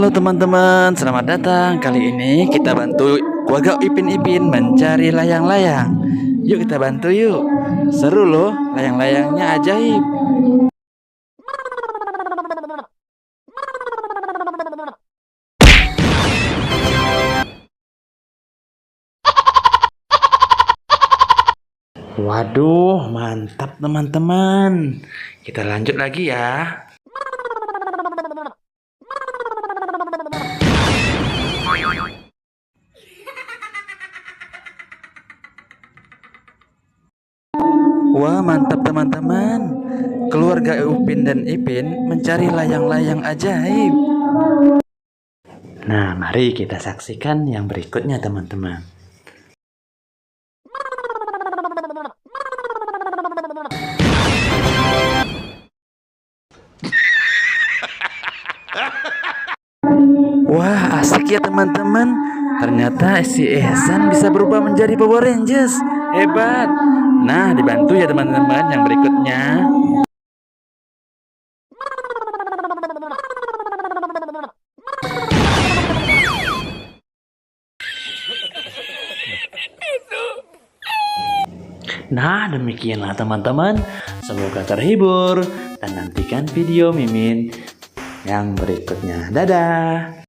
Halo teman-teman, selamat datang. Kali ini kita bantu keluarga Ipin mencari layang-layang. Yuk kita bantu yuk. Seru loh, layang-layangnya ajaib. Waduh, mantap teman-teman. Kita lanjut lagi ya. Wah, mantap teman-teman. Keluarga Upin dan Ipin mencari layang-layang ajaib. Nah, mari kita saksikan yang berikutnya teman-teman. Wah, asik ya teman-teman. Ternyata si Ehsan bisa berubah menjadi Power Rangers. Hebat. Nah, dibantu ya teman-teman yang berikutnya. Nah, demikianlah teman-teman. Semoga terhibur dan nantikan video Mimin yang berikutnya. Dadah.